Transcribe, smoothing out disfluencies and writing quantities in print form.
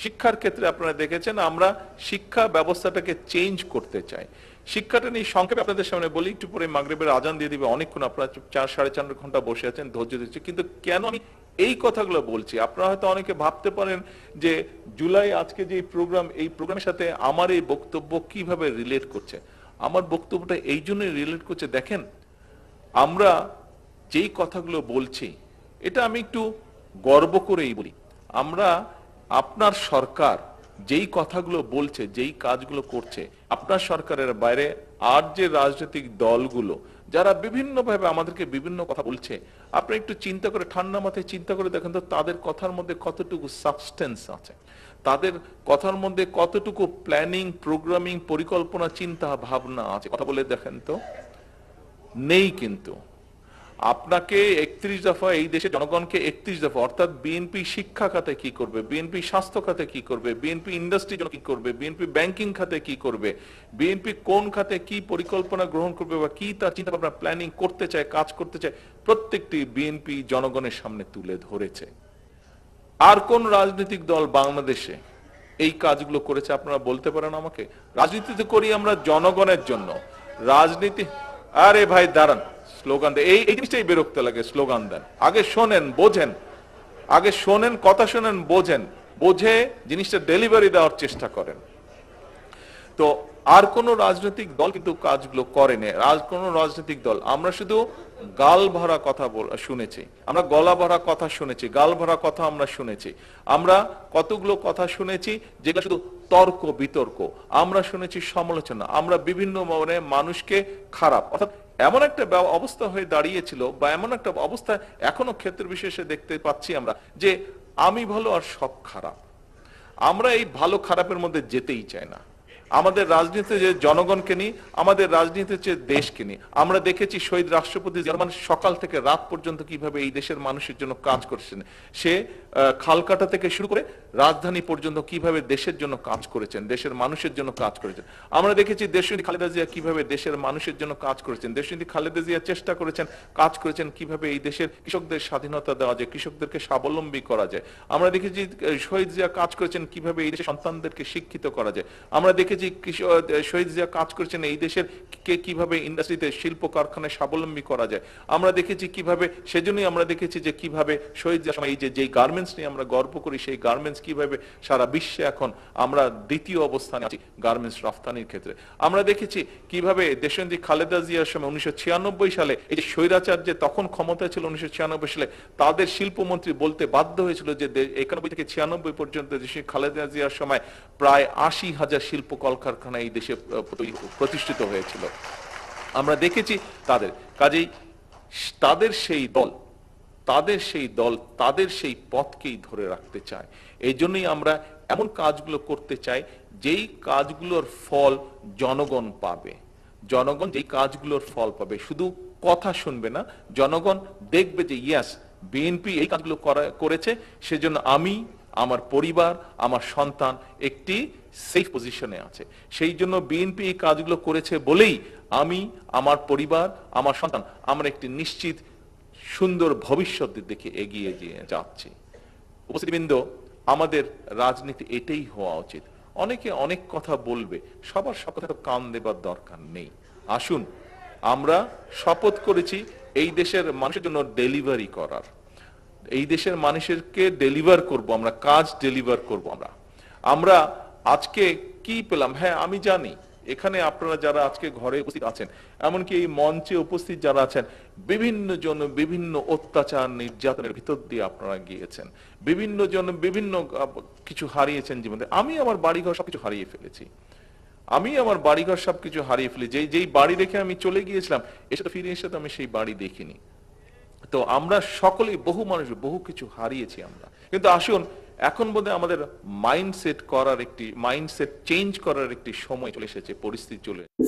শিক্ষার ক্ষেত্রে আপনারা দেখেছেন আমরা শিক্ষা ব্যবস্থাটাকে চেঞ্জ করতে চাই। শিক্ষাটা নিয়ে সংক্ষেপে আপনাদের সামনে বলি, একটু পরে মাগরিবের আজান দিয়ে দিবে, অনেকক্ষণ আপনারা 4-4.5 ঘন্টা বসে আছেন, ধৈর্য দিচ্ছেন। কিন্তু কেন আমি এই কথাগুলো বলছি, আপনারা হয়তো অনেকে ভাবতে পারেন যে জুলাই আজকে যে প্রোগ্রাম, এই প্রোগ্রামের সাথে আমার এই বক্তব্য কিভাবে রিলেট করছে। আমার বক্তব্যটা এই জন্যই রিলেট করছে, দেখেন আমরা যেই কথাগুলো বলছি এটা আমি একটু গর্ব করেই বলি। আমরা, আপনার সরকার যেই কথাগুলো বলছে, যেই কাজগুলো করছে, আপনার সরকারের বাইরে আর যে রাজনৈতিক দলগুলো যারা বিভিন্নভাবে আমাদেরকে বিভিন্ন কথা বলছে, আপনি একটু চিন্তা করে, ঠান্ডা মাথায় চিন্তা করে দেখেন তো তাদের কথার মধ্যে কতটুকু সাবস্টেন্স আছে, তাদের কথার মধ্যে কতটুকু প্ল্যানিং, প্রোগ্রামিং, পরিকল্পনা, চিন্তা ভাবনা আছে। কথা বলে দেখেন তো, নেই। কিন্তু আপনাকে 31 দফা এই দেশের জনগণকে 31 দফা, অর্থাৎ বিএনপি শিক্ষা খাতে কি করবে, বিএনপি স্বাস্থ্য খাতে কি করবে, বিএনপি ইন্ডাস্ট্রি কি করবে, বিএনপি ব্যাংকিং খাতে কি করবে, বিএনপি কোন খাতে কি পরিকল্পনা গ্রহণ করবে বা কি তার চিন্তা ভাবনা প্ল্যানিং করতে চায়, কাজ করতে চায়, প্রত্যেকটি বিএনপি জনগণের সামনে তুলে ধরেছে। আর কোন রাজনৈতিক দল বাংলাদেশে এই কাজগুলো করেছে আপনারা বলতে পারেন আমাকে? রাজনীতিতে করি আমরা জনগণের জন্য, রাজনীতি। আরে ভাই দাঁড়ান, স্লোগান দেন, এই জিনিসটাই বিরক্ত লাগে, স্লোগান দেন। আগে শোনেন, বোঝেন, আগে শোনেন, কথা শোনেন, বোঝেন, বুঝে জিনিসটা ডেলিভারি দেওয়ার চেষ্টা করেন। তো আর কোন রাজনৈতিক দল কিন্তু কাজগুলো করেনি। কোন রাজনৈতিক দল, আমরা শুধু গাল ভরা কথা শুনেছি, আমরা গলা ভরা কথা শুনেছি, গাল ভরা কথা আমরা শুনেছি। আমরা কতগুলো কথা শুনেছি যেগুলো শুধু তর্ক বিতর্ক, আমরা শুনেছি সমালোচনা, আমরা বিভিন্ন মানে মানুষকে খারাপ, অর্থাৎ এমন একটা অবস্থা হয়ে দাঁড়িয়েছিল বা এমন একটা অবস্থা এখনো ক্ষেত্র বিশেষে দেখতে পাচ্ছি আমরা, যে আমি ভালো আর সব খারাপ। আমরা এই ভালো খারাপের মধ্যে যেতেই চাই না। আমাদের রাজনীতিতে যে জনগণকে নিয়ে, আমাদের রাজনীতির যে দেশকে নিয়ে, আমরা দেখেছি শহীদ রাষ্ট্রপতি জার্মান সকাল থেকে রাত পর্যন্ত কিভাবে এই দেশের মানুষের জন্য কাজ করছেন। সে খালকাটা থেকে শুরু করে রাজধানী পর্যন্ত কিভাবে দেশের জন্য কাজ করেছেন, দেশের মানুষের জন্য কাজ করেছেন। আমরা দেখেছি দেশনেত্রী খালেদা জিয়া কিভাবে দেশের মানুষের জন্য কাজ করেছেন। দেশনেত্রী খালেদা জিয়া চেষ্টা করেছেন, কাজ করেছেন কিভাবে এই দেশের কৃষকদের স্বাধীনতা দেওয়া যায়, কৃষকদেরকে স্বাবলম্বী করা যায়। আমরা দেখেছি শহীদ জিয়া কাজ করেছেন কিভাবে এই দেশের সন্তানদেরকে শিক্ষিত করা যায়। আমরা দেখেছি শহীদ জিয়া কাজ করেছেন এই দেশের কে কিভাবে ইন্ডাস্ট্রিতে, শিল্প কারখানায় স্বাবলম্বী করা যায়। আমরা দেখেছি কিভাবে, সেজন্যই আমরা দেখেছি যে কিভাবে শহীদ জিয়া সময় এই যে গার্মেন্টস নিয়ে আমরা গর্ব করি, সেই গার্মেন্টস কিভাবে সারা বিশ্বে এখন আমরা দ্বিতীয় অবস্থানে আছি গার্মেন্টস রফতানির ক্ষেত্রে। আমরা দেখেছি কিভাবে দেশনেত্রী খালেদা জিয়ার সময় 1996 সালে এই যে স্বৈরাচার যে তখন ক্ষমতায় ছিল 1996 সালে, তাদের শিল্পমন্ত্রী বলতে বাধ্য হয়েছিল যে 91 থেকে 96 পর্যন্ত দেশে খালেদা জিয়ার সময় প্রায় 80,000 শিল্প কলকারখানা এই দেশে প্রতিষ্ঠিত হয়েছিল। আমরা দেখেছি তাদের কাজেই, তাদের সেই দল, তাদের সেই পথকেই ধরে রাখতে চায়। এই জন্যই আমরা এমন কাজগুলো করতে চাই যেই কাজগুলোর ফল জনগণ পাবে। জনগণ যেই কাজগুলোর ফল পাবে, শুধু কথা শুনবে না, জনগণ দেখবে যে ইয়েস বিএনপি এই কাজগুলো করেছে, সেজন্য আমি, আমার পরিবার, আমার সন্তান একটি সেফ পজিশনে আছে। সেই জন্য বিএনপি এই কাজগুলো করেছে বলেই আমি, আমার পরিবার, আমার সন্তান, আমরা একটি নিশ্চিত সুন্দর ভবিষ্যতের দিকে এগিয়ে যাচ্ছি। উপস্থিতবৃন্দ, আমাদের রাজনীতি এটাই হওয়া উচিত। অনেকে অনেক কথা বলবে, সবার সব কথা কান দেবার দরকার নেই। আসুন, আমরা শপথ করেছি এই দেশের মানুষের জন্য ডেলিভারি করার, এই দেশের মানুষেরকে ডেলিভার করব, আমরা কাজ ডেলিভার করব। আমরা আজকে কি পেলাম, হ্যাঁ আমি জানি এখানে আপনারা যারা আজকে ঘরে উপস্থিত আছেন, এমনকি এই মঞ্চে উপস্থিত যারা আছেন, বিভিন্ন জন বিভিন্ন অত্যাচার নির্যাতনের ভিতর দিয়ে আপনারা গিয়েছেন, বিভিন্ন জন বিভিন্ন কিছু হারিয়েছেন জীবনে। আমি আমার বাড়িঘর সবকিছু হারিয়ে ফেলেছি, আমি আমার বাড়িঘর সবকিছু হারিয়ে ফেলি। যেই বাড়ি রেখে আমি চলে গিয়েছিলাম, এসে ফিরে এসে তো আমি সেই বাড়ি দেখিনি। তো আমরা সকলেই, বহু মানুষ বহু কিছু হারিয়েছি আমরা। কিন্তু আসুন, এখন বোধহয় আমাদের মাইন্ডসেট চেঞ্জ করার একটি সময় চলে এসেছে, পরিস্থিতি চলে এসেছে।